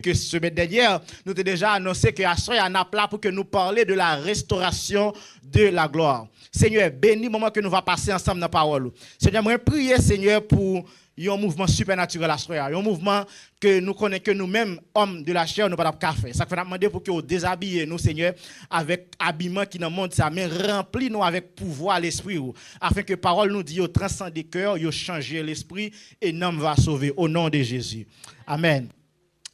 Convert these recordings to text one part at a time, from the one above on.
que semaine dernière, nous avons déjà annoncé que Assoy en a plat pour que nous parlions de la restauration de la gloire. Seigneur, bénis le moment que nous allons passer ensemble dans la parole. Seigneur, je prie, Seigneur, pour un mouvement supernaturel à Assoy, un mouvement que nous connaissons que nous-mêmes, hommes de la chair, nous ne pouvons pas faire. Ça fait demander pour que vous déshabillez nous, Seigneur, avec habillement qui nous montre ça, mais remplis-nous avec pouvoir l'esprit, afin que la parole nous dit, transcende des cœurs, changer l'esprit et nous va sauver au nom de Jésus. Amen.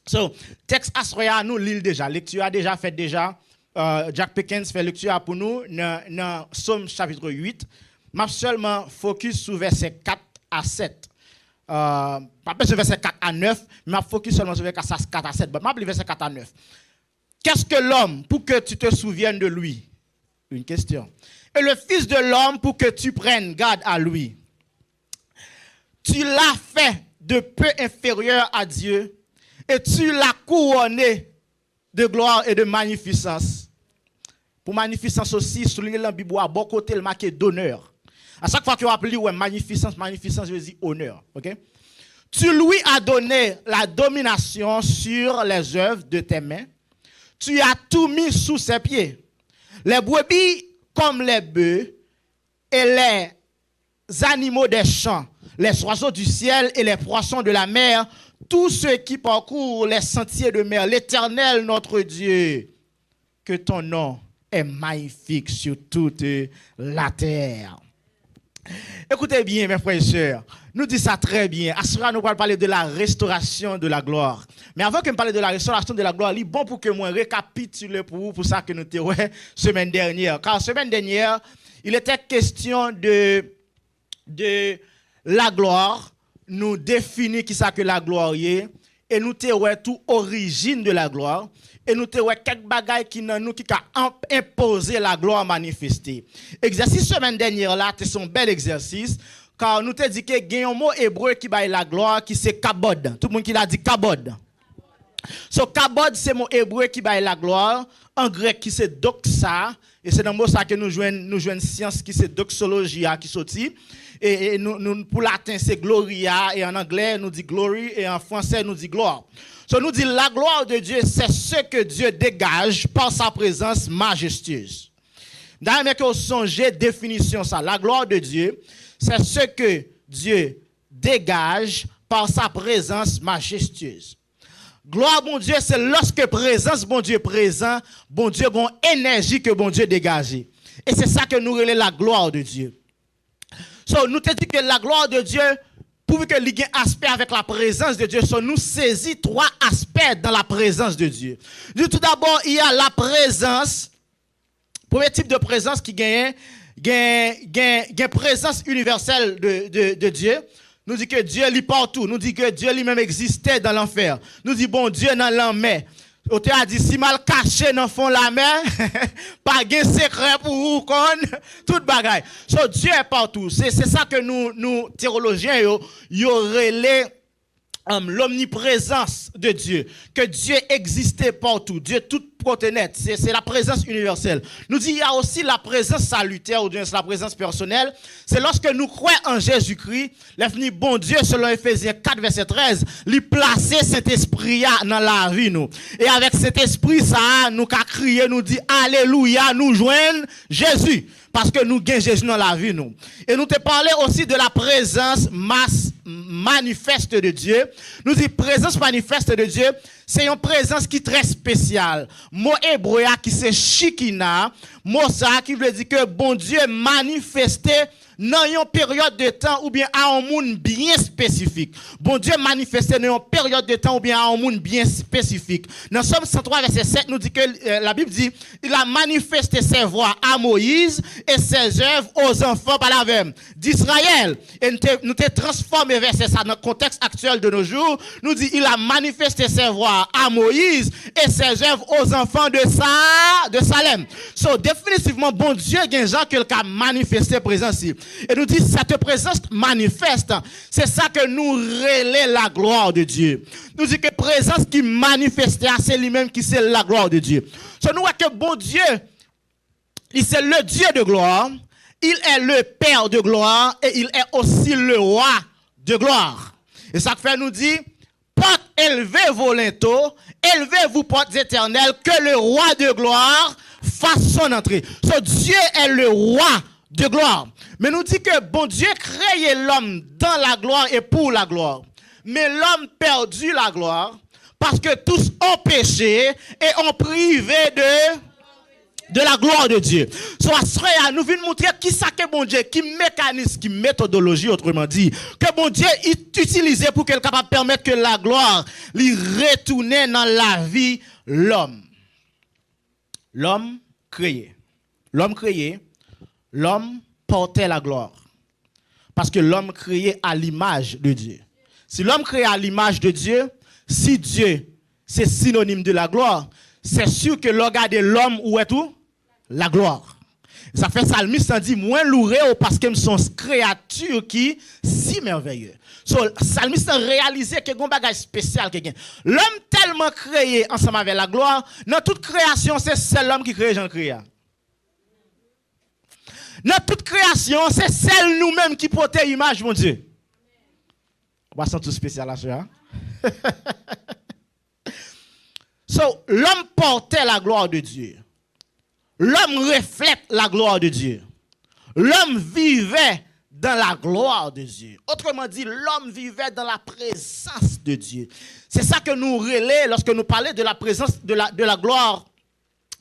So, texte Asroya, nous lisons déjà. Lecture a déjà fait déjà. Jack Pickens fait lecture pour nous dans Somme chapitre 8. Je seulement focus sur verset 4 à 7. Pas sur verset 4 à 9, mais je focus seulement sur verset 4 à 7. Mais je verset 4 à 9. Qu'est-ce que l'homme pour que tu te souviennes de lui? Une question. Et le Fils de l'homme pour que tu prennes garde à lui. Tu l'as fait de peu inférieur à Dieu. Et tu l'as couronné de gloire et de magnificence. Pour magnificence aussi, souligner dans la Bible, à bon côté, le marqué d'honneur. À chaque fois qu'on appelle ouais, magnificence, magnificence veut dire honneur. Okay? Tu lui as donné la domination sur les œuvres de tes mains. Tu as tout mis sous ses pieds. Les brebis comme les bœufs et les animaux des champs, les oiseaux du ciel et les poissons de la mer, tous ceux qui parcourent les sentiers de mer, l'Éternel notre Dieu, que ton nom est magnifique sur toute la terre. Écoutez bien, mes frères et sœurs, nous disons ça très bien. Asura nous parler de la restauration de la gloire. Mais avant que je parle de la restauration de la gloire, il est bon pour que moi récapitule pour vous, pour ça que nous avons semaine dernière. Car semaine dernière, il était question de la gloire. Nous définissons qui ça que la gloire est et nous avons tout origine de la gloire et nous avons quelques bagailles qui nous qui a imposé la gloire manifestée. Exercice semaine dernière là, c'est un bel exercice car nous te dit que il y a un mot hébreu qui baille la gloire qui c'est kabod. Tout le monde qui l'a dit kabod. So kabod c'est mot hébreu qui baille la gloire, en grec qui c'est doxa et c'est dans mot ça que nous joignons science qui c'est doxologia qui sorti. Et nous, pour latin, c'est gloria, et en anglais, nous dit glory, et en français, nous dit gloire. So, nous dit la gloire de Dieu, c'est ce que Dieu dégage par sa présence majestueuse. D'ailleurs, que vous songez, définition ça. La gloire de Dieu, c'est ce que Dieu dégage par sa présence majestueuse. Gloire, bon Dieu, c'est lorsque présence, bon Dieu présent, bon Dieu, bon énergie que bon Dieu dégage. Et c'est ça que nous relève la gloire de Dieu. So, nous te dit que la gloire de Dieu, pour que il y ait un aspect avec la présence de Dieu, so, nous saisit trois aspects dans la présence de Dieu. Tout d'abord, il y a la présence, premier type de présence qui gagne présence universelle de Dieu. Nous dit que Dieu est partout. Nous dit que Dieu lui-même existait dans l'enfer. Nous dit bon Dieu dans l'enfer. On te a dit, si mal caché dans le fond de la mer, pas de secret pour vous, tout bagaille. So, Dieu est partout. C'est ça que nous théologiens, yo relais l'omniprésence de Dieu. Que Dieu existait partout. Dieu tout contenait. C'est la présence universelle. Nous dit, il y a aussi la présence salutaire, ou bien la présence personnelle. C'est lorsque nous croyons en Jésus-Christ, l'avenir bon Dieu, selon Ephésiens 4, verset 13, lui placer cet esprit dans la vie, nous. Et avec cet esprit, ça, nous qu'a crié, nous dit, alléluia, nous joignons Jésus. Parce que nous gagnons Jésus dans la vie, nous. Et nous te parlons aussi de la présence manifeste de Dieu. Nous dit présence manifeste de Dieu, c'est une présence qui est très spéciale. Mot hébreu qui c'est shikina, mot ça qui veut dire que bon Dieu manifesté dans une période de temps ou bien à un monde bien spécifique. Bon Dieu manifesté dans une période de temps ou bien à un monde bien spécifique. Dans Somme 103 verset 7 nous dit que la Bible dit il a manifesté ses voies à Moïse et ses œuvres aux enfants par la même d'Israël. Et nous te transformé verset ça dans le contexte actuel de nos jours. Nous dit il a manifesté ses voies à Moïse et ses œuvres aux enfants de Salem. So définitivement bon Dieu gen gens que a manifesté présence ici. Et nous dit cette présence manifeste, c'est ça que nous relève la gloire de Dieu. Nous dit que présence qui manifeste, c'est lui-même qui c'est la gloire de Dieu. So nous voyons que bon Dieu, il c'est le Dieu de gloire, il est le Père de gloire et il est aussi le roi de gloire. Et ça fait nous dit portes élevées vos linteaux, élevez-vous portes éternelles, que le roi de gloire fasse son entrée. So, Dieu est le roi de gloire. Mais nous dit que bon Dieu créé l'homme dans la gloire et pour la gloire. Mais l'homme perdu la gloire parce que tous ont péché et ont privé de la gloire de Dieu. Soit nous venons montrer qui ça que bon Dieu, qui mécanisme, qui méthodologie, autrement dit, que bon Dieu utilisé pour qu'elle capable permettre que la gloire lui retourne dans la vie l'homme. L'homme créé. L'homme créé, l'homme portait la gloire. Parce que l'homme créé à l'image de Dieu. Si l'homme créé à l'image de Dieu, si Dieu c'est synonyme de la gloire, c'est sûr que l'on regarde l'homme où est tout? La gloire. Ça fait Salmiste dit moins loué parce que sont créatures qui si merveilleux. So, Salmiste a réalisé que un bagage spécial que l'homme tellement créé ensemble avec la gloire, dans toute création c'est seul l'homme qui crée Jean créa. Dans toute création, c'est celle nous-mêmes qui porte l'image mon Dieu. On va sentir tout spécial là ça. So, l'homme portait la gloire de Dieu. L'homme reflète la gloire de Dieu. L'homme vivait dans la gloire de Dieu. Autrement dit, l'homme vivait dans la présence de Dieu. C'est ça que nous relais lorsque nous parlons de la présence de la gloire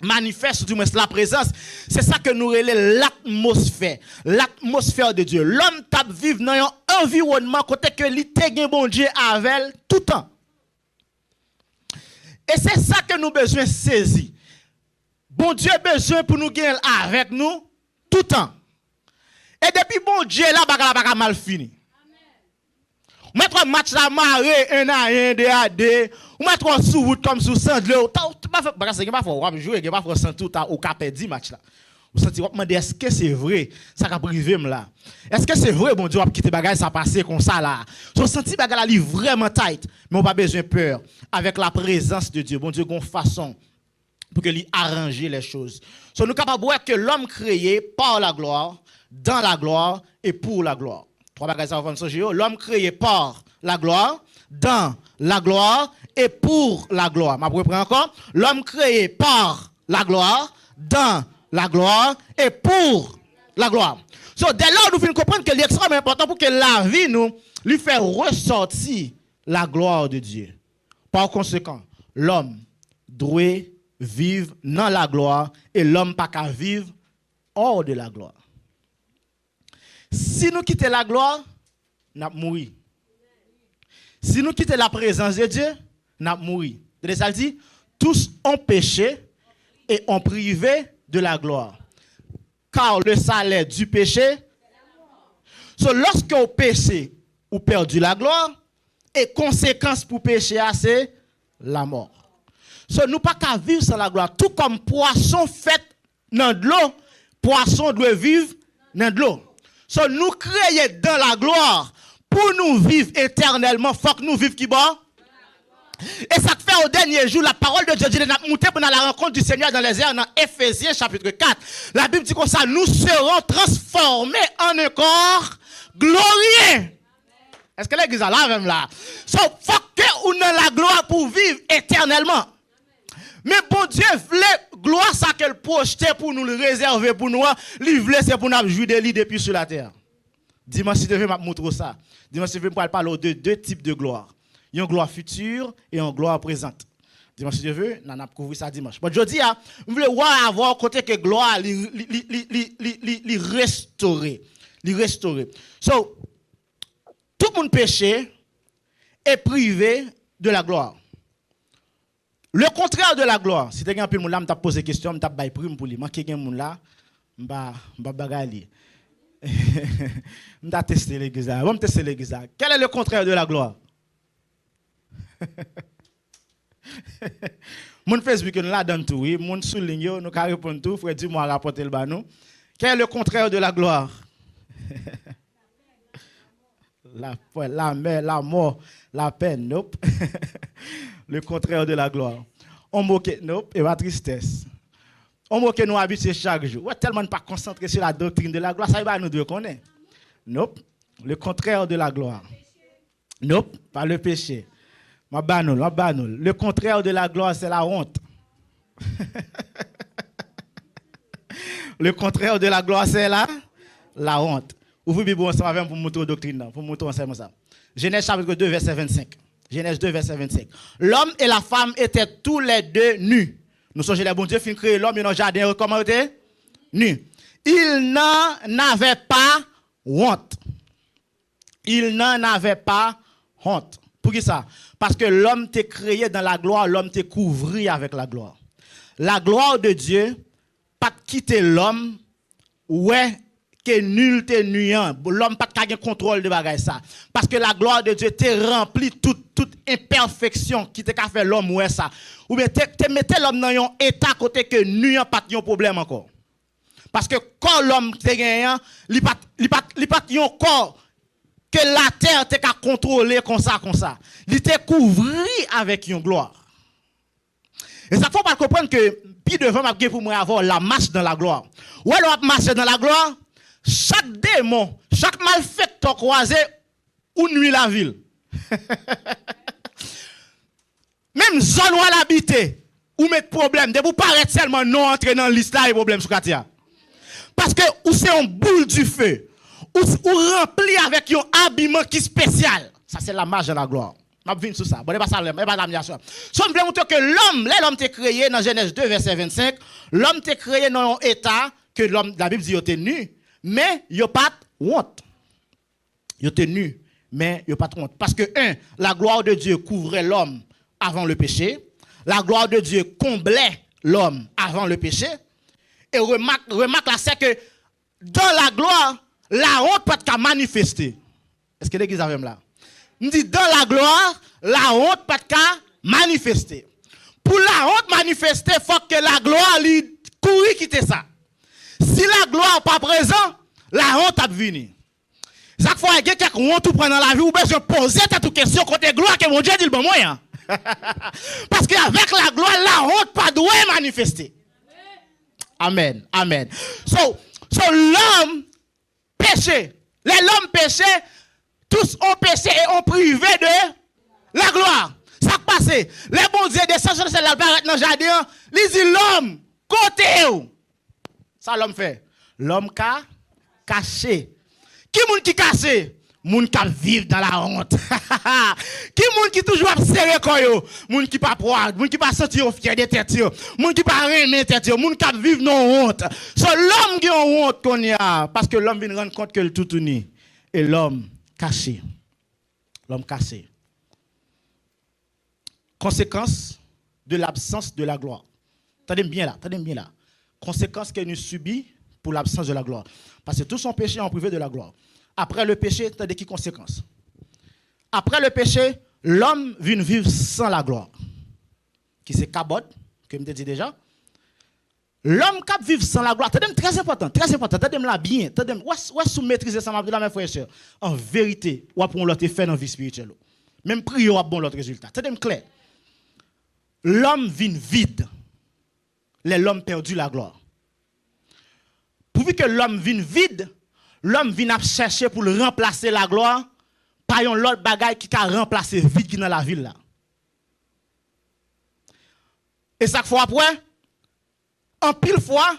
manifeste, du moins la présence. C'est ça que nous relais l'atmosphère. L'atmosphère de Dieu. L'homme tape vivre dans un environnement côté que lui te bon Dieu avec tout le temps. Et c'est ça que nous besoin saisir. Bon Dieu a besoin pour nous gagner avec nous tout le temps. Et depuis bon Dieu là, baga mal fini. Ou mettre un match là maré 1-1, 2-2, ou mettre un sous route comme sous Sandler, baga c'est pas fort, on jouer, pas fort sans tout au cap 10 match là. Vous sentez vous demander est-ce que c'est vrai ça qu'a privé là? Est-ce que c'est vrai bon Dieu a quitter bagage ça passer comme ça là? Vous sentez bagage là li vraiment tight, mais on pas besoin peur avec la présence de Dieu. Bon Dieu gon façon pour que lui arranger les choses. So, nous sommes capables de voir que l'homme créé par la gloire, dans la gloire et pour la gloire. Trois bagages avant de changer. L'homme créé par la gloire, dans la gloire et pour la gloire. Je reprends encore. L'homme créé par la gloire, dans la gloire et pour la gloire. So, dès lors, nous venons comprendre que l'extrêmement important pour que la vie nous lui fait ressortir la gloire de Dieu. Par conséquent, l'homme doit vivre dans la gloire et l'homme pas qu'à vivre hors de la gloire. Si nous quittons la gloire, nous mourons. Si nous quittons la présence de Dieu, nous mourons. Ça dit, tous ont péché et ont privé de la gloire. Car le salaire du péché, so, lorsque vous péchez ou perdu la gloire, et conséquence pour pécher, c'est la mort. So, nous pas qu'à vivre sans la gloire. Tout comme poisson fait dans de l'eau, poisson doit vivre dans de l'eau. So, nous créons dans la gloire pour nous vivre éternellement. Faut que nous vivions qui bon? Et ça fait au dernier jour, la parole de Dieu dit, nous monter pour la rencontre du Seigneur dans les airs, dans Ephésiens chapitre 4. La Bible dit comme ça, nous serons transformés en un corps glorieux. Est-ce que l'église est là même là? So, faut que nous ayons la gloire pour vivre éternellement. Mais bon Dieu voulait gloire ça qu'elle projetait pour nous le réserver pour nous. Il voulait c'est pour nous jouer de lui depuis sur la terre. Dimanche si je vais montrer ça. Dimanche si je vais parler de deux types de gloire. Il y a une gloire future et une gloire présente. Dimanche si je veux, on a couvert ça dimanche. Bon, je dis, vous voulez avoir côté que gloire li restaurer. Li restaurer. So, tout le monde péché est privé de la gloire. Le contraire de la gloire, si tu as un peu de monde là, je t'ai posé question, je t'ai prime pour lui. Moi, quelqu'un de là, je vais bagarrer. Je vais tester l'église. Je vais tester l'église. Quel est le contraire de la gloire? Mon Facebook, nous la donne tout, oui. Mon souligne, nous avons répondu tout. Frère, dis-moi, rapporter le banou. Quel est le contraire de la gloire? La mer, la mort, la peine, nope. Le contraire de la gloire. On moque, nope, et la tristesse. On moque nous habitués chaque jour. Ouais, tellement pas concentré sur la doctrine de la gloire, ça va nous deux connaître. Nope. Le contraire de la gloire. Nope, pas le péché. Le contraire de la gloire, c'est la honte. Le contraire de la gloire, c'est la honte. Ouvrez la Bible ensemble avec pour montrer la doctrine, pour montrer ensemble ça. Genèse chapitre 2, verset 25. Genèse 2, verset 25. L'homme et la femme étaient tous les deux nus. Nous sommes les bon Dieu, fin créer l'homme dans le jardin, comment était? Nu. Il n'en avait pas honte. Il n'en avait pas honte. Pour qui ça? Parce que l'homme t'est créé dans la gloire, l'homme t'est couvert avec la gloire. La gloire de Dieu, pas de quitter l'homme, ouais, que nul t'est nuant. L'homme pas de contrôle de bagay ça. Parce que la gloire de Dieu t'est remplie toute imperfection qui t'a fait l'homme, ouais ça. Ou bien t'es mettez l'homme dans un état côté que nuant pas de problème encore. Parce que quand l'homme t'est gagnant, il pas un corps que la terre t'est qu'à contrôler comme ça. Il t'est couvert avec une gloire. Et ça faut pas comprendre que puis devant m'a pour moi avoir la marche dans la gloire. Ou alors marcher dans la gloire, chaque démon, chaque malfaiteur croisé ou nuit la ville. Même zone où elle habite, ou mettre problème, de vous paraître seulement non entrer dans l'histoire et problème sur Katia. Parce que ou c'est un boule du feu, ou rempli avec un habillement qui spécial. Ça c'est la marche de la gloire. Je vais venir sur ça. Bon, pas ça, pas l'admiration. Si on veut montrer que l'homme t'est créé dans Genèse 2, verset 25, l'homme t'est créé dans un état que l'homme, la Bible dit, il était nu, mais il n'y a pas de honte. Il était nu, mais il n'y a pas de honte. Parce que, la gloire de Dieu couvrait l'homme avant le péché. La gloire de Dieu comblait l'homme avant le péché. Et remarque là, c'est que dans la gloire, la honte peut être manifestée. Est-ce que l'église avait là? On dit dans la gloire, la honte peut être manifestée. Pour la honte manifester, il faut que la gloire lui courir quitter ça. Si la gloire n'est pas présente, la honte a venir. Chaque fois que quelqu'un honte tout prend dans la vie, ou bien je pose toute question côté gloire que mon Dieu dit le bon moyen. Parce qu'avec la gloire, la honte pas doit manifester. Amen. Amen. So l'homme péché. L'homme péché, tous ont péché et ont privé de la gloire. Ça passe. Les bons dieux descendent sur la dans le jardin. Ils disent l'homme, côté où? Ça l'homme fait. L'homme caché. Qui moun qui caché? Moun qui vivent dans la honte. Qui moun qui toujours serré koyo? Moun qui pas proie, moun qui pas sentir fier de tête yo. Moun qui pas aimer tête yo, moun qui vivent dans honte. So l'homme qui a honte qu'on y a parce que l'homme vient rendre compte que le tout uni et l'homme caché. L'homme caché. Conséquence de l'absence de la gloire. Attendez bien là. Conséquence que nous subissons pour l'absence de la gloire. Parce que tous sont péchés en privé de la gloire. Après le péché, attendez qui conséquence? Après le péché, l'homme vient vivre sans la gloire. Qui c'est Kabod, que je me dit déjà. L'homme qui vit sans la gloire, attendez, très important, attendez là bien, attendez, où est-ce que maîtriser ça, mes frères et sœurs? En vérité, ou pour l'autre fait dans la vie spirituelle. Même prier, ou bon l'autre résultat. Attendez, clair. L'homme vient vide. L'homme perdu la gloire. Pourvu que l'homme vient vide, l'homme vient chercher pour le remplacer la gloire par un autre bagaille qui a remplacé vide qui dans la ville là. Et chaque fois après, en pile fois,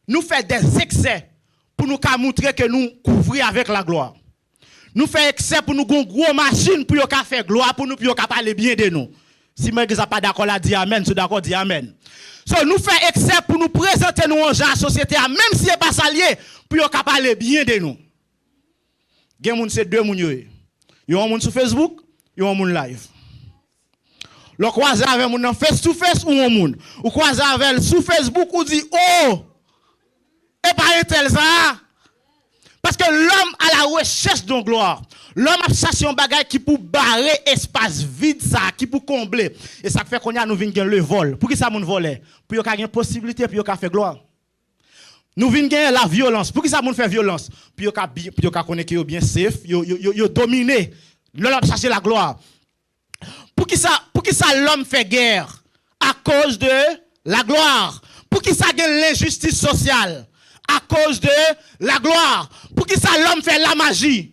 nous faisons des excès pour nous montrer que nous couvrons avec la gloire. Nous faisons excès pour nous une grosse machine pour nous faire gloire, pour nous parler bien de nous. Si moi je pas d'accord là, dis amen, si d'accord, dis amen. So, nous faisons excès pour nous présenter nous en la société, même si ce n'est pas salier, pour nous parler bien de nous. Il y a c'est deux moun yo. Il y a un moun sur Facebook, il y a un moun live. Le croiser avec moun en face to face ou un moun. Ou croiser avec sur Facebook ou dit oh et pas un tel ça. Parce que l'homme à la recherche de gloire. L'homme a cherché un bagage qui pour barrer espace vide ça, qui pour combler. Et ça fait qu'on a nous venons le vol. Pour qui ça moun voler? Pour qu'il y ait une possibilité pour qu'il faire gloire. Nous venons gagner la violence. Pour qui ça moun fait violence? Pour qu'il connaît que bien safe, yo dominer. L'homme a cherché la gloire. Pour qui ça l'homme fait guerre? À cause de la gloire. Pour qui ça gagne l'injustice sociale? À cause de la gloire. Pour qui ça l'homme fait la magie?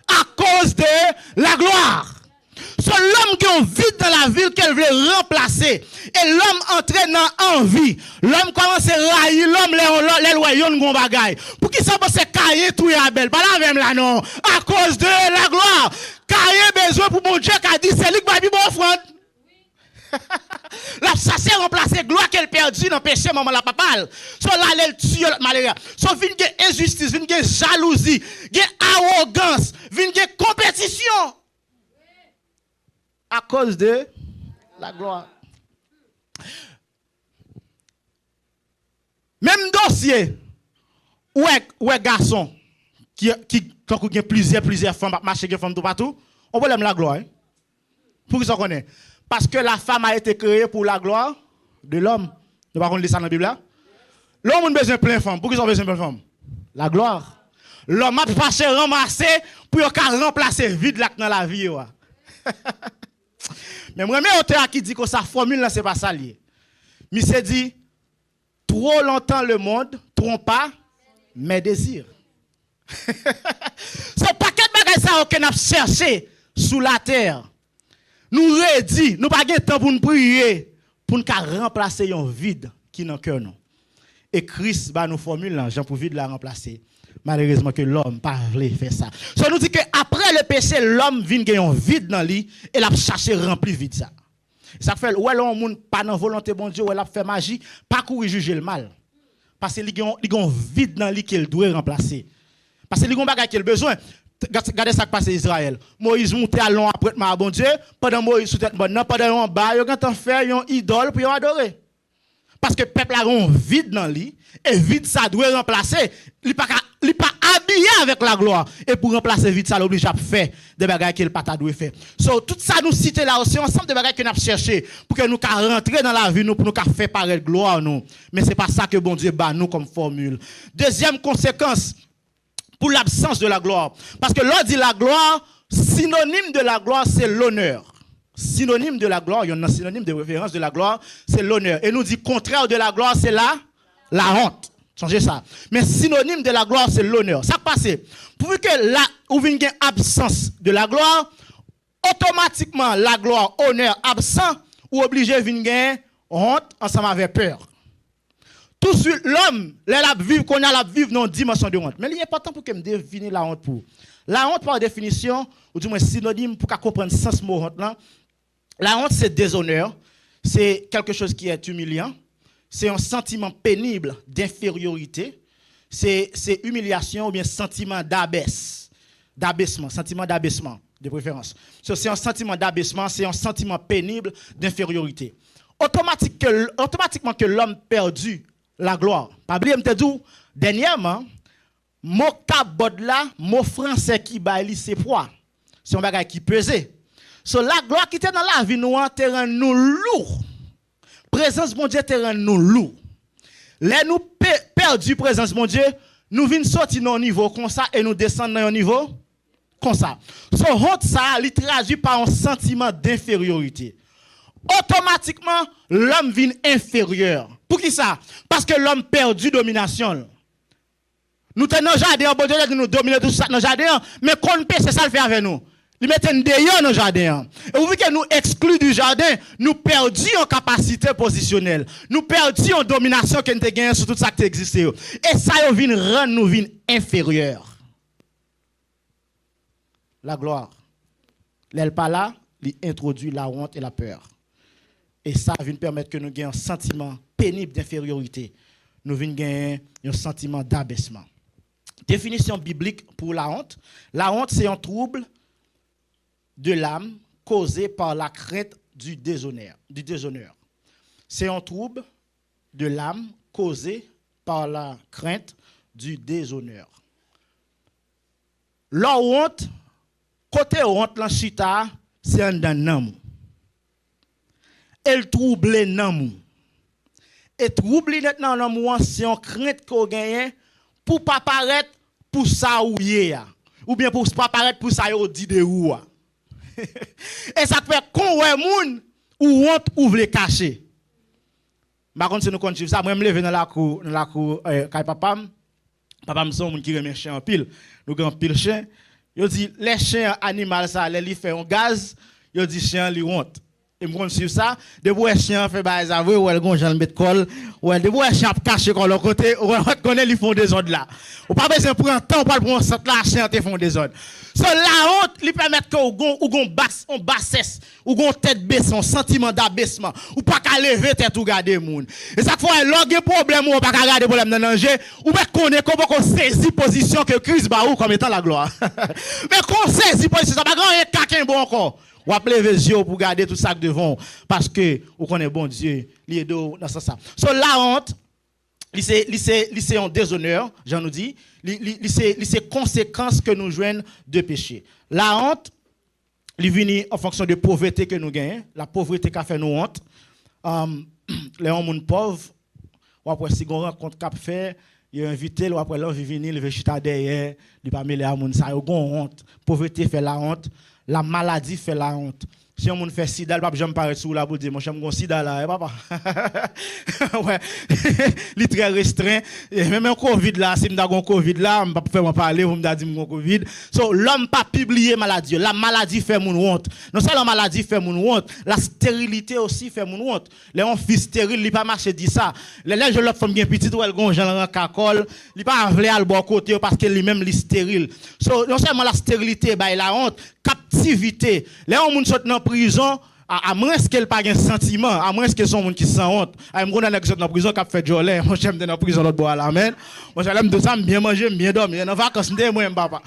À cause de la gloire. C'est l'homme qui a un vide dans la ville qu'elle veut remplacer. Et l'homme entraîne dans envie. L'homme commence à railler l'homme, les loyaux de bagaille. Pour qui ça passe Caïn tout et Abel? Pas la même là non. À cause de la gloire. Caïn besoin pour mon Dieu qui a dit c'est lui qui va vivre offrande. Là, ça s'est remplacé gloire qu'elle perdue dans le péché, maman la papa. So là, elle tue malheur. So vin gen injustice, vin gen jalousie, gen arrogance, vin gen compétition. À cause de la gloire. Même dossier, ouais garçon, qui quand il y a plusieurs femmes, marcher avec femmes tout partout, on peut la gloire. Hein? Pour qu'ils s'en connaissent. Parce que la femme a été créée pour la gloire de l'homme. Nous ne pouvons pas lire ça dans la Bible. L'homme a besoin de plein de femmes. Pour qu'ils ont besoin de plein de femmes? La gloire. L'homme a passé ramasser pour remplacer vide là dans la vie. Mais moi, même auteur qui dit que sa formule là, c'est pas ça lié. Mais c'est dit, trop longtemps le monde trompa mes désirs. Ce paquet de bagages ça qu'on a cherché sous la terre. Nous redit, nous pas de temps pour nous prier, pour nous remplacer un vide qui dans cœur nous. Et Christ va nous formule là, Jean pour vide la remplacer. Malheureusement que l'homme pas voulu faire ça. Ça nous dit que après le péché, l'homme vient gagner un vide dans lui et l'a chercher remplir vide ça. Ça fait ouais l'homme monde pas dans volonté bon Dieu, ouais l'a fait magie, pas courir juger le mal. Parce que il a un vide dans lui qu'il doit remplacer. Parce que il a un bagage qu'il a besoin. Regardez ça qui passe Israël. Moïse monte à long après ma bon Dieu, pendant Moïse sous tête bonne, pendant en bas, il a fait une idole pour adorer. Parce que le peuple a un vide dans lui et vide ça doit remplacer, il pas habillé avec la gloire et pour remplacer vide ça l'oblige à faire des bagages qu'il pas doit faire. So tout ça nous cite là aussi ensemble de bagages que nous avons cherché pour que nous rentrer dans la vie nous pour nous faire paraître gloire nous. Mais c'est pas ça que bon Dieu bat nous comme formule. Deuxième conséquence pour l'absence de la gloire. Parce que l'on dit la gloire, synonyme de la gloire, c'est l'honneur. Synonyme de la gloire, il y a un synonyme de référence de la gloire, c'est l'honneur. Et nous dit contraire de la gloire, c'est la honte. Changez ça. Mais synonyme de la gloire, c'est l'honneur. Ça passe. Pour que là, où vient une absence de la gloire, automatiquement, la gloire, honneur, absent, ou obligé de venir honte, ensemble avec peur. Tout de suite, l'homme, qu'on a la vivre dans une dimension de honte. Mais il est important pour que me définisse la honte pour. La honte, par définition, ou du moins synonyme pour qu'on comprenne le sens mot honte là. La honte, c'est déshonneur. C'est quelque chose qui est humiliant. C'est un sentiment pénible d'infériorité. C'est humiliation ou bien sentiment d'abaissement, sentiment d'abaissement de préférence. C'est un sentiment d'abaissement, c'est un sentiment pénible d'infériorité. Automatiquement que l'homme perdu la gloire. Pas oublier me dit dernièrement mot cabod là, mot français qui baili c'est poids. C'est un bagage qui pesait. So la gloire qui était dans la vie nous te rend nous lourd. Présence mon Dieu te rend nous lourd. Là nous perdu présence mon Dieu, nous vinn sortir dans un niveau comme ça et nous descendre dans un niveau comme ça. So honte ça il traduit par un sentiment d'infériorité. Automatiquement l'homme vient inférieur. Pour qui ça? Parce que l'homme perdu domination. Nous tenons dans le jardin, bon Dieu nous dominer tout ça dans le jardin, mais qu'on peut, c'est ça le fait avec nous. Ils mettent un dehors dans le jardin. Et vous voyez que nous excluons du jardin, nous perdons en capacité positionnelle. Nous perdons en domination qui nous gagnée sur tout ça qui existe. Et ça vient rendre nous inférieurs. La gloire. Elle pas là, il introduit la honte et la peur. Et ça vient permettre que nous ayons un sentiment pénible d'infériorité. Nous venons gagner un sentiment d'abaissement. Définition biblique pour la honte. La honte, c'est un trouble de l'âme causé par la crainte du déshonneur. C'est un trouble de l'âme causé par la crainte du déshonneur. La honte, côté honte, l'anchita, c'est un d'un elle trouble l'âme. Et trouble maintenant l'âme, c'est une crainte qu'on gagne pour pas paraître pour ça ou yé ou bien pour pas paraître pour ça yo dit de ou. Et ça fait qu'on ouais moun ou honte ouvre les cacher. Par contre si nous continuons ça, moi me lever dans la cour kay papa me son moun qui remet chien en pile. Nous grand pile chien. Yo dit les chiens animal ça les li fait un gaz, Yo dit chien li honte. Et me suivre ça, de bois chien fait bail ça ou elle gon Jean mettre col, ou de bois chien caché sur l'autre côté, ou on connaît ils font des ordres là. Ou pas besoin prendre temps pour prendre cette là chien te font des ordres. So la honte lui permet que ou gon basse, on bassesse, ou gon tête baisse, un sentiment d'abaissement, ou pas qu'à lever tête ou garder moun. Et ça fois logue problème ou pas qu'à garder problème dans danger, ou pas connaît comment qu'on saisit position que Christ ba ou comme étant la gloire. Mais qu'on saisit position ça pas grand quelqu'un bon encore. Ou appeler les yeux pour garder tout ça devant parce que vous connaissez bon Dieu, il est dans ça. So la honte, c'est un déshonneur, j'en nous dis, c'est conséquence que nous joignons de péché. La honte, il vient en fonction de la pauvreté que nous gagnons, la pauvreté qui a fait nous honte. Les hommes pauvres, ou après si on rencontre cap fait, il a invité, ou après l'homme vient venir, il veut chuter derrière, il pas mêler à moun ça, il a honte. Pauvreté fait la honte. La maladie fait la honte. Si on fait sida, le pape j'aime paraître sous la pour dire mon cher mon sida là, papa. Ouais. Il très restreint et même un Covid là, si m'da gon Covid là, m'pa faire m'en parler, vous m'da dire mon Covid. So l'homme pas publier maladie, la maladie fait mon honte. Non seulement la maladie fait mon honte, la stérilité aussi fait mon honte. Les on fils stérile, il pas marcher dit ça. Les je l'autre femme bien petite ou elle gon Jean ran cacole, il pas enlever al bon côté parce que lui même li stérile. So non seulement la stérilité bah la honte, captivité. Les on moun saute dans prison à moins qu'elle pas un sentiment, à moins que son monde qui sent honte. À moi on est dans prison qui a fait jolet, moi j'aime dans prison l'autre bois là, amen. Moi j'aime de ça bien manger, bien dormir, dans vacances moi papa.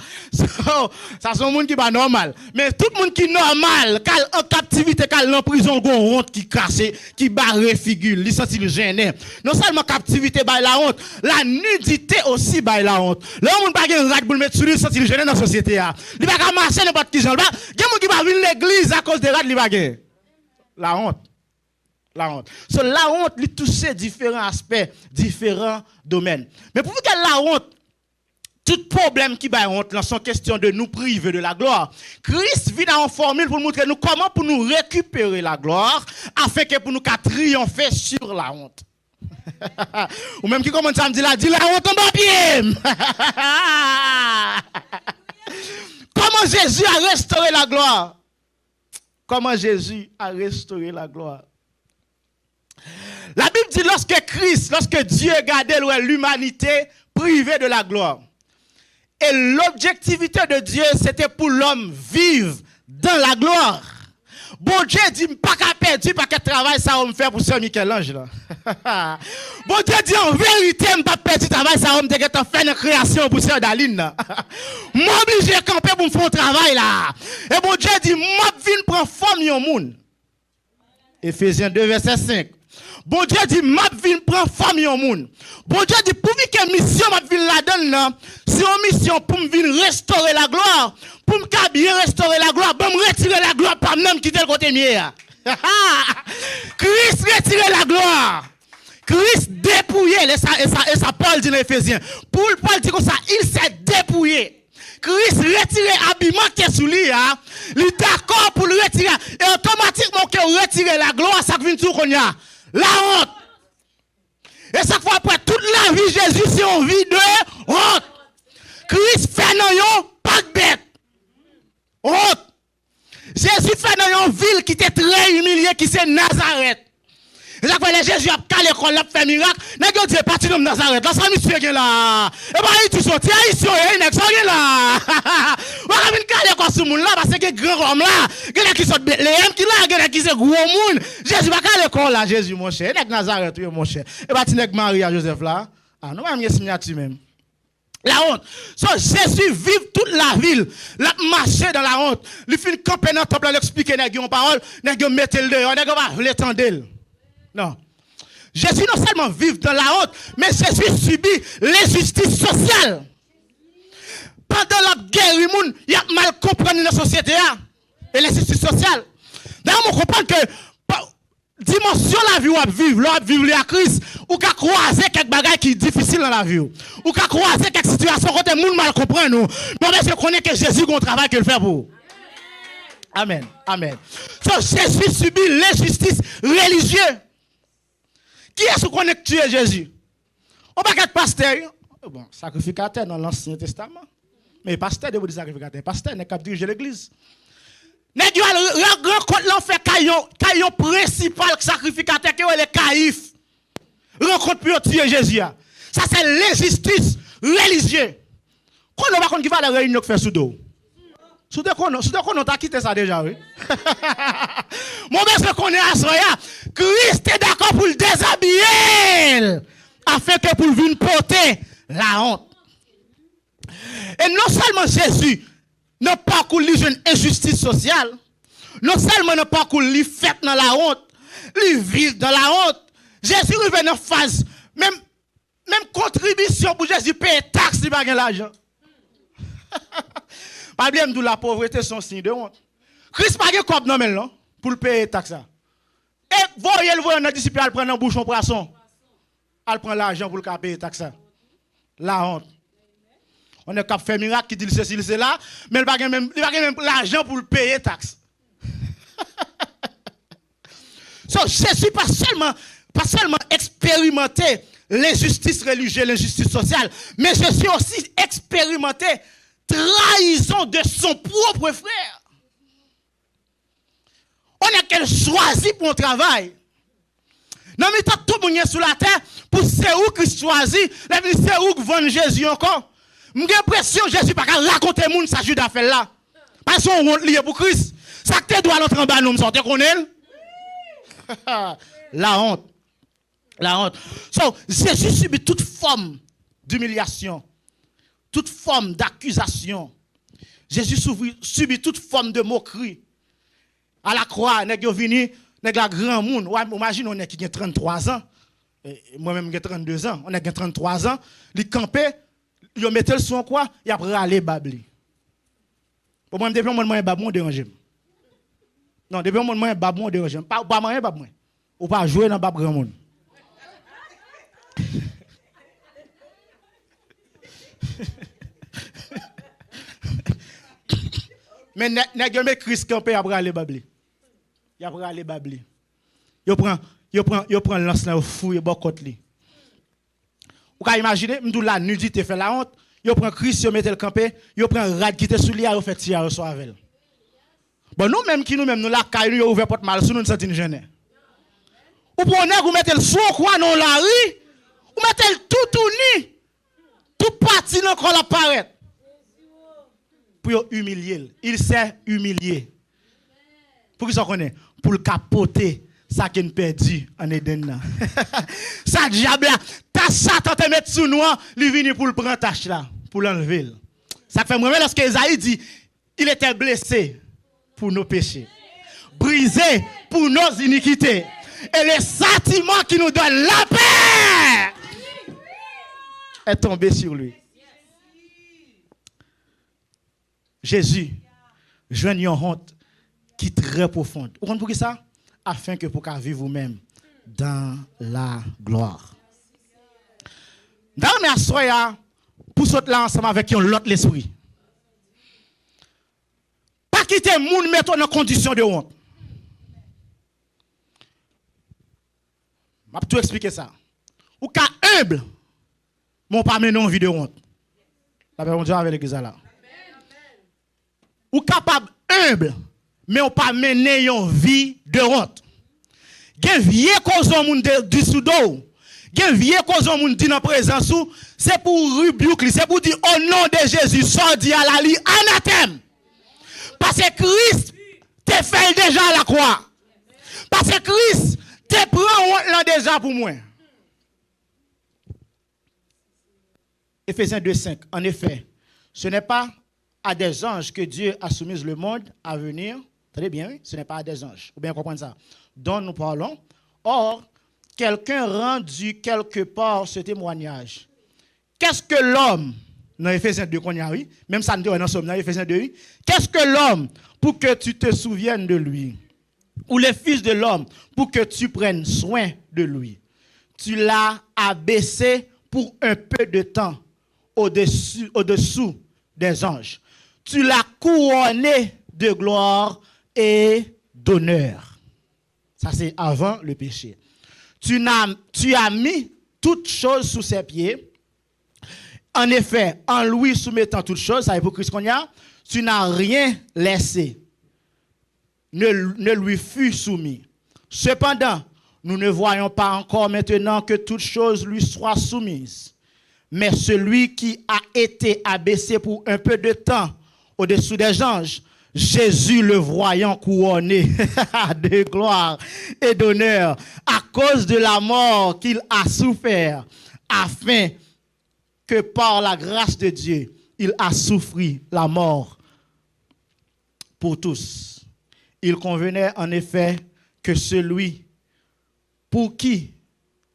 Ça son monde qui pas normal. Mais tout le monde qui normal, en captivité, quand en prison gon honte qui casse, qui barre figure, il senti le gêné. Non seulement captivité by la honte, la nudité aussi by la honte. Le monde pas gen rad pour mettre sur lui senti le gêné dans la société a. Il pas marcher n'importe qui gens. Gen monde qui va venir l'église à cause de rad li pas gen. La honte. La honte. So, la honte, lui touche différents aspects, différents domaines. Mais pour que la honte, tout problème qui va honte, c'est une question de nous priver de la gloire. Christ vient en formule pour nous montrer nous comment pour nous récupérer la gloire, afin que pour nous triompher sur la honte. Ou même qui commence à me dire la honte en bas pied. Comment Jésus a restauré la gloire? Comment Jésus a restauré la gloire. La Bible dit lorsque Dieu gardait l'humanité privée de la gloire. Et l'objectivité de Dieu, c'était pour l'homme vivre dans la gloire. Bon Dieu dit, pas qu'à perdre, pas qu'à travail, ça va me faire pour Saint Michel-Ange. Bon Dieu dit, en vérité, je ne pas perdre travail, ça va me faire une création pour Saint Daline. M'oblige à camper pour me faire un travail là. Et bon Dieu dit, moi, je viens prendre forme au monde. Éphésiens 2, verset 5. Bon Dieu dit, m'a vinn prend famille au monde. Bon Dieu dit, pour que mission m'a vinn la donne, c'est une mission pour me venir restaurer la gloire. Pour me bien restaurer la gloire, pour me retirer la gloire par même quitter le côté mien. Christ retirer la gloire. Christ dépouillé, et ça Paul dit dans Éphésiens. Paul dit comme ça, il s'est dépouillé. Christ retire l'habillement qui est sous lui, il est d'accord pour le retirer. Et automatiquement, qu'il retire la gloire, ça vient tout qu'on y a. La honte. Et chaque fois après toute la vie, Jésus, c'est une vie de honte. Christ fait dans yon pas de bête. Honte. Jésus fait dans une ville qui était très humiliée, qui c'est Nazareth. Et chaque fois que Jésus a calé l'école, il a fait miracle. N'est-ce que Dieu est parti de Nazareth. Là, ça nous fait là. Et bien, il tout sorti. Il sont là. On va venir calé l'école sur le monde là, parce que grand homme là. Il y a qui sont Bethléem, qui là, il y a qui sont gros monde. Jésus va calé l'école là, Jésus, mon cher. Il y a Nazareth, mon cher. Et bien, tu n'es que Marie à Joseph là. Ah, nous, on va signature même. La honte. So, Jésus vit toute la ville. La marché dans la honte. Il fait camper dans le temple, il explique une parole. Il met le dehors. Il va l'étendre. Non. Jésus non seulement vit dans la honte, mais Jésus subit l'injustice sociale. Pendant la guerre, il y a mal compris dans la société et l'injustice sociale. D'ailleurs, on comprend que dimension la vie où on vivre la crise, ou qu'à croiser quelques bagages qui sont difficiles dans la vie, ou qu'à croiser quelques situations quand les gens mal comprennent nous. Mais je connais que Jésus a un travail qu'il fait pour. Amen. Amen. So, Jésus subit l'injustice religieuse. Qui est-ce qu'on est tué Jésus? On va pas pasteur. Bon, sacrificateur dans l'Ancien Testament. Mais pasteur de vous dire sacrificateur. Pasteur n'est qu'à diriger l'église. Nèg yo rencontre l'enfer caillon principal sacrificateur qui est le Caïphe. Rencontre pour tuer Jésus. Ça c'est l'injustice religieuse. Quand on va contre qui va la réunion que fait sous dos. Sous deux qu'on t'a quitté ça déjà, oui. Mon monsieur connaît à soya, Christ est d'accord pour le déshabiller afin que pour venir porter la honte. Et non seulement Jésus n'a pas qu'on lui une injustice sociale, non seulement n'a pas qu'on lui fait dans la honte, lui vit dans la honte. Jésus revient dans phase même contribution pour Jésus payer taxe il pas l'argent. Pas bien de la pauvreté son signe de honte. Christ pas comme non mais non pour le payer taxe. Et voyez le voir dans disciple al prendre un bouchon poisson. Al prend l'argent pour le payer taxe. La honte. On est cap faire miracle qui dit ceci cela, mais il pas même l'argent pour le payer taxe. So, Jésus pas seulement expérimenté l'injustice religieuse, l'injustice sociale, mais Jésus aussi expérimenté trahison de son propre frère. On a qu'elle choisit pour un travail. Non, mais tout le monde est sur la terre pour c'est où Christ choisit, c'est où vend Jésus encore. J'ai l'impression que Jésus n'a pas raconter moun sa jude affaire là. Parce qu'on honte lié pour Christ. Ça que tu dois l'entrer en bas nous sortir qu'on est. La honte. La honte. So, Jésus subit toute forme d'humiliation, toute forme d'accusation. Jésus subit toute forme de moquerie. À la croix, nèg yo vini, nèg la grand monde. Ouais, imagine on est qui a 33 ans. Moi-même j'ai 32 ans. On a 33 ans, li campé, yo mette le son quoi, y a râler babli. Pour moi depuis moi babon dérange. Non, depuis moi babon dérange. Pas manger babon. Ou pas jouer dans bab grand monde. Mais nèg yo met Christ campé a râler babli. Y a râler babli. Yo prend lance là fouille bokot li. Ou ka imaginer, m'dou la nudité fait la honte, yo prend Christ, yo mette le campé, yo prend rad qui te sous li, yo fait tirer yo so avec. Bon nous même qui nous même nous la caille nous yo ouvert porte mal sous nous senti gêné. Ou pour nèg ou mette le son quoi non la rue, ou mette le tout ni. Tout parti dans qu'on apparaît. Pour humilier, il s'est humilié. Pour qu'ils connaissent, pour le capoter ça qui est perdu en Eden. Ça diable là, ta Satan te mettre sous nous, il vient pour le prendre tâche là, pour l'enlever. Ça fait moi lorsque Isaïe dit il était blessé pour nos péchés, brisé pour nos iniquités. Et le sentiment qui nous donne la paix est tombé sur lui. Jésus joigne une honte qui est très profonde. Vous comprenez pour ça? Afin que vous puissiez vivre vous-même dans la gloire. Dans la soya, pour sauter là ensemble avec l'autre l'esprit. Pas quitter le monde mettre dans condition de honte. Je vais tout expliquer ça. Ou qu'à humble, mais on pas mener une vie de honte. La paix de Dieu avec l'église là. Ou capable humble, mais on pas mener une vie de honte. Gen vieux cause au monde du soudo. Gen vieux cause au monde dit dans présence ou c'est pour rebuke, c'est pour dire au nom de Jésus, sort dit à la li anathème. Parce que Christ te fait déjà à la croix. Parce que Christ te prend honte là déjà pour moi. Éphésiens 2:5. En effet, ce n'est pas à des anges que Dieu a soumis le monde à venir. Très bien, oui? Ce n'est pas à des anges. Vous bien comprendre ça. Dont nous parlons. Or, quelqu'un rendu quelque part ce témoignage. Qu'est-ce que l'homme, dans Éphésiens 2, qu'on y a, oui? Même ça, nous dit dans Éphésiens 2, oui? Qu'est-ce que l'homme pour que tu te souviennes de lui? Ou le fils de l'homme pour que tu prennes soin de lui? Tu l'as abaissé pour un peu de temps au-dessous des anges. Tu l'as couronné de gloire et d'honneur. Ça, c'est avant le péché. Tu as mis toutes choses sous ses pieds. En effet, en lui soumettant toutes choses, ça est pour Christ qu'on y a, tu n'as rien laissé ne lui fut soumis. Cependant, nous ne voyons pas encore maintenant que toute chose lui soit soumise. Mais celui qui a été abaissé pour un peu de temps au-dessous des anges, Jésus le voyant couronné de gloire et d'honneur à cause de la mort qu'il a souffert, afin que par la grâce de Dieu, il a souffert la mort pour tous. Il convenait en effet que celui pour qui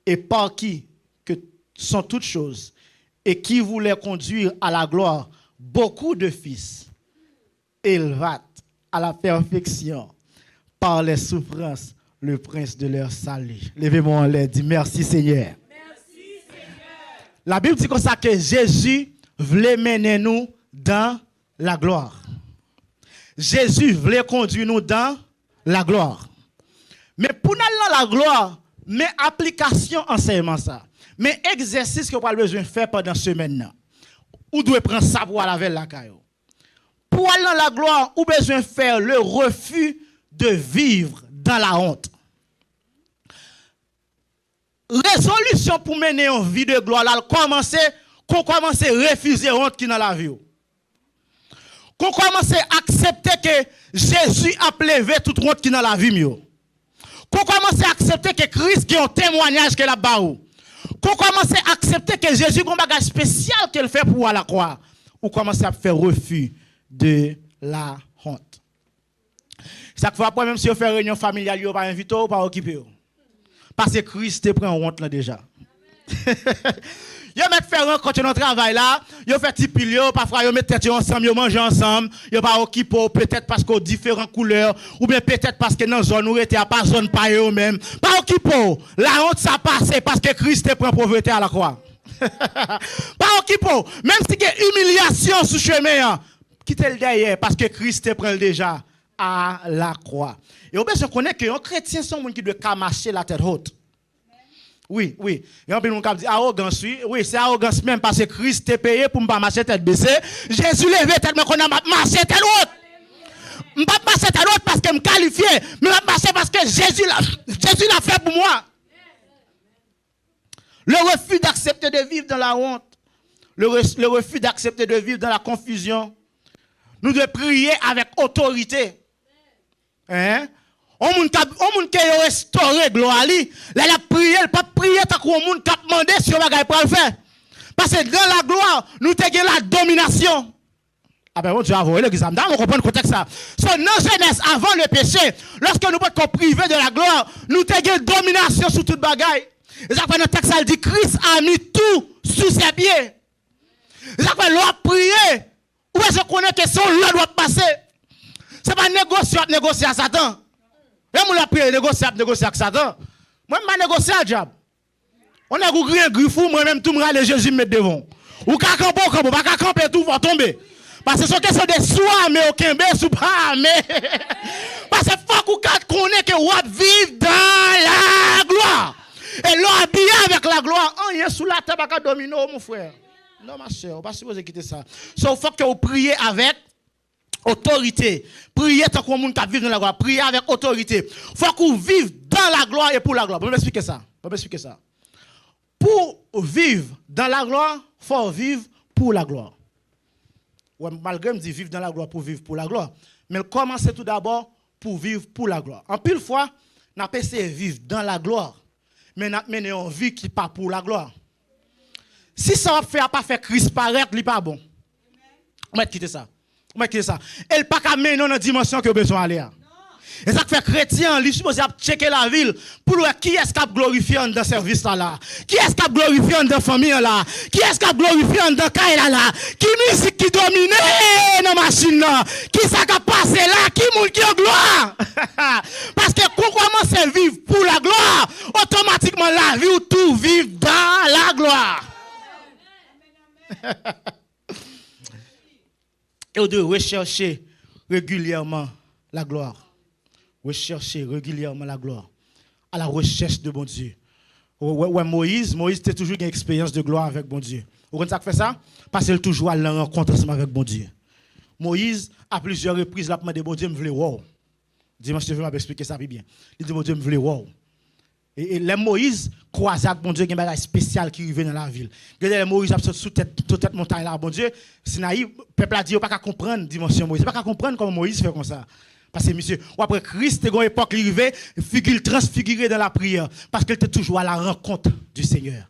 et par qui que sont toutes choses et qui voulait conduire à la gloire beaucoup de fils, élevât à la perfection par les souffrances le prince de leur salut. Levez-moi en l'air, dit merci Seigneur. Merci Seigneur. La Bible dit comme ça que Jésus voulait mener nous dans la gloire. Jésus voulait conduire nous dans la gloire. Mais pour nous dans la gloire, mais application enseignement ça. Mais exercice que vous avez besoin de faire pendant cette semaine. Ou doit prendre ça pour aller avec la caillou. Pour aller dans la gloire, vous avez besoin de faire le refus de vivre dans la honte. Résolution pour mener une vie de gloire, là, qu'on commence à refuser la honte qui est dans la vie. Qu'on commence à accepter que Jésus a levé toute honte qui est dans la vie. Qu'on commence à accepter que Christ qui est un témoignage qu'il a baou. Qu'on commence à accepter que Jésus a un bagage spécial qu'il fait pour la croix. Ou commence à faire refus de la honte. Chaque fois, même si on fait réunion familiale, on va inviter ou pas occuper. Parce que Christ te prend honte là déjà. Yo met faire quand on travail là, yo fait petit pilio, parfois yo met tête ensemble, yo mange ensemble, yo pas occuper peut-être parce que différentes couleurs ou bien peut-être parce que dans zone où était pas zone pas eux même. Pas occuper. La honte ça passe parce que Christ te prend pauvreté à la croix. Pas occuper. Même si il y a humiliation sous chemin, quittez le derrière parce que Christ te prend déjà à la croix. Et on besoin connaître que un chrétien sont monde qui doit camasser la tête haute. Oui, oui. Et on peut nous dire arrogance, oui, c'est arrogance même parce que Christ est payé pour ne pas marcher tête baissée. Jésus levé tellement qu'on a marché tête haute. Je ne pas marcher tête haute parce que je me qualifie, mais je marcher parce que Jésus l'a fait pour moi. Le refus d'accepter de vivre dans la honte, le refus d'accepter de vivre dans la confusion, nous devons prier avec autorité. Hein? On moun qui a restauré gloire li, là la prière, pas prier tant qu'on moun qui a demandé si on va pas le faire. Parce que dans la gloire, nous avons la domination. Ah ben on Dieu avoué l'église, on comprend le contexte ça. So dans jeunesse avant le péché, lorsque nous pouvons priver de la gloire, nous avons domination sur toute bagaille. Et ça fait dans le texte ça dit Christ a mis tout sous ses pieds. Et ça fait l'on prier. Où est-ce qu'on connaît que son loi doit passer? C'est pas négocier à Satan. Et moi la prière négocier avec Satan. Moi je négocier à diable. On a rien griffou moi même tout me râler Jésus me mettre devant. Ou ka camper pas ka camper tout va tomber. Parce que c'est question de soi mais aucun bé sous pas mais parce que faut qu'on connaît que on vivre dans la gloire. Et l'on habillé avec la gloire, rien sous la table à dominer mon frère. Non ma soeur, on pas supposé quitter ça. So faut que vous priez avec autorité. Priez tant qu'on monde qui vit dans la gloire. Priez avec autorité. Faut qu'on vive dans la gloire et pour la gloire. Je vais m'expliquer ça. Pour vivre dans la gloire, faut vivre pour la gloire. Ouais, malgré me dit vivre dans la gloire pour vivre pour la gloire. Mais commencez tout d'abord pour vivre pour la gloire. En pile fois, n'a pas essayé de vivre dans la gloire, mais n'a mené une vie qui pas pour la gloire. Si ça va pas faire Christ paraître, il pas bon. On va quitter ça. Elle pas qu'à mener dans la dimension que besoin aller. Et ça fait chrétien, il supposé checker la ville pour voir qui est-ce qui a glorifié dans le service là. Qui est-ce qui a glorifié dans la famille là. Qui est-ce qui a glorifié dans le caille là. Qui musique qui domine dans la machine là. Qui ça qui a passé là. Qui moun qui a gloire. Parce que quand on commence à vivre pour la gloire, automatiquement la vie ou tout vivre dans la gloire. Et on doit rechercher régulièrement la gloire. Rechercher régulièrement la gloire. À la recherche de bon Dieu. Ouais, Moïse a toujours une expérience de gloire avec bon Dieu. Vous comprenez ça que fait ça? Parce qu'il toujours à la rencontre avec bon Dieu. Moïse, à plusieurs reprises, l'a demandé bon Dieu, me voulait wow. Dimanche, je vais m'expliquer ça bien. Il dit, mon Dieu, me voulait, wow. Et les Moïse croisent avec mon Dieu, il y a un bagage spécial qui arrive dans la ville. Les Moïse absolument sous tête montagne là, bon Dieu, Sinaï, le peuple a dit, il n'y a pas qu'à comprendre dimension Moïse. Il n'y a pas qu'à comprendre comment Moïse fait comme ça. Parce que, monsieur, après Christ, il y a une époque arrivée, figure transfiguré dans la prière. Parce qu'il était toujours à la rencontre du Seigneur.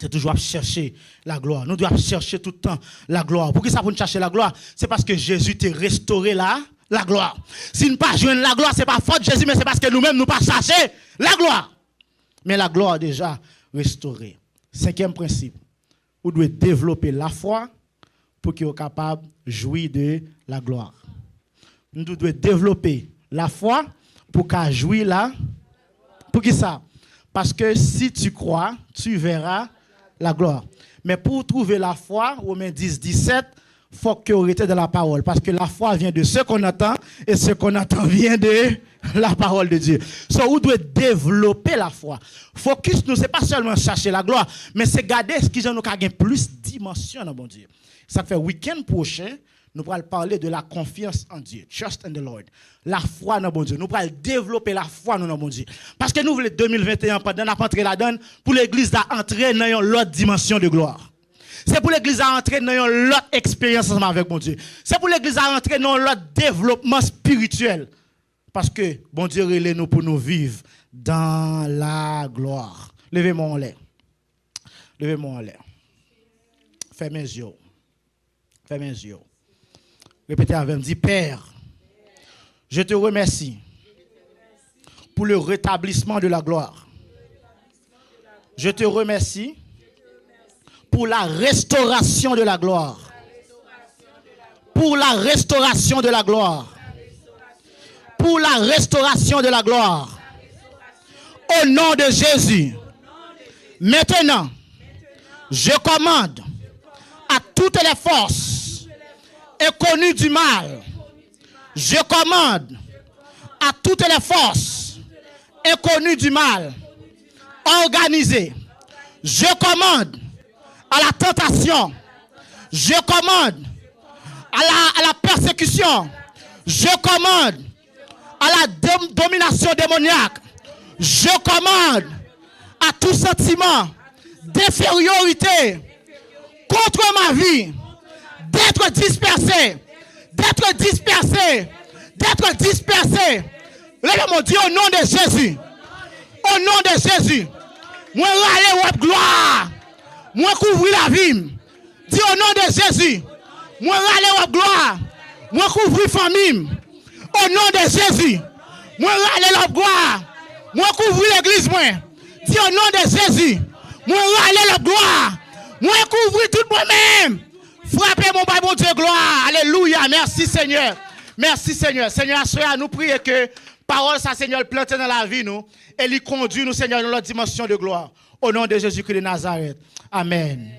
C'est toujours à chercher la gloire. Nous devons chercher tout le temps la gloire. Pourquoi ça pour nous chercher la gloire? C'est parce que Jésus t'a restauré la gloire. Si nous ne pas jouer la gloire, ce n'est pas faute de Jésus, mais c'est parce que nous-mêmes, nous ne pas chercher la gloire. Mais la gloire est déjà restaurée. 5e principe. Vous devez développer la foi pour qu'il soit capable de jouir de la gloire. Nous devons développer la foi pour qu'il jouir là. Pour qui ça? Parce que si tu crois, tu verras la gloire. Mais pour trouver la foi, Romains 10, 17, il faut que tu aies de la parole. Parce que la foi vient de ce qu'on entend et ce qu'on entend vient de la parole de Dieu. So, vous devez développer la foi. Focus, nous, ce n'est pas seulement chercher la gloire, mais c'est garder ce qui nous a plus de dimension dans mon Dieu. Ça fait week-end prochain, nous allons parler de la confiance en Dieu. Trust in the Lord. La foi dans mon Dieu. Nous allons développer la foi dans mon Dieu. Parce que nous voulons 2021, pendant qu'on entrer là-dedans, pour l'église d'entrer dans l'autre dimension de gloire. C'est pour l'église d'entrer dans l'autre expérience avec mon Dieu. C'est pour l'église d'entrer dans l'autre développement spirituel. Parce que bon Dieu relève nous pour nous vivre dans la gloire. Levez-moi en l'air. Levez-moi en l'air. Fermez mes yeux. Fermez mes yeux. Répétez avec moi. Dis, Père, je te remercie pour le rétablissement de la gloire. Je te remercie pour la restauration de la gloire. Pour la restauration de la gloire. Pour la restauration de la gloire. Au nom de Jésus. Maintenant, je commande à toutes les forces inconnues du mal. Je commande à toutes les forces inconnues du mal, organisées. Je commande à la tentation. Je commande à la persécution. Je commande à la domination démoniaque. Je commande à tout sentiment d'infériorité contre ma vie d'être dispersé, d'être dispersé, d'être dispersé. Lève mon Dieu au nom de Jésus. Au nom de Jésus. Moi râler votre gloire. Moi couvrir la vie. Dis au nom de Jésus. Moi râler votre gloire. Moi couvrir famille. Au nom de Jésus. Moi râler votre gloire. Moi couvrir l'église moi. Dis au nom de Jésus. Moi râler votre gloire. Moi couvrir tout moi-même. Frappez mon Dieu gloire. Alléluia. Merci Seigneur. Merci Seigneur. Seigneur, à nous prier que parole ça Seigneur plantée dans la vie nous et lui conduit nous Seigneur dans notre dimension de gloire. Au nom de Jésus-Christ de Nazareth. Amen.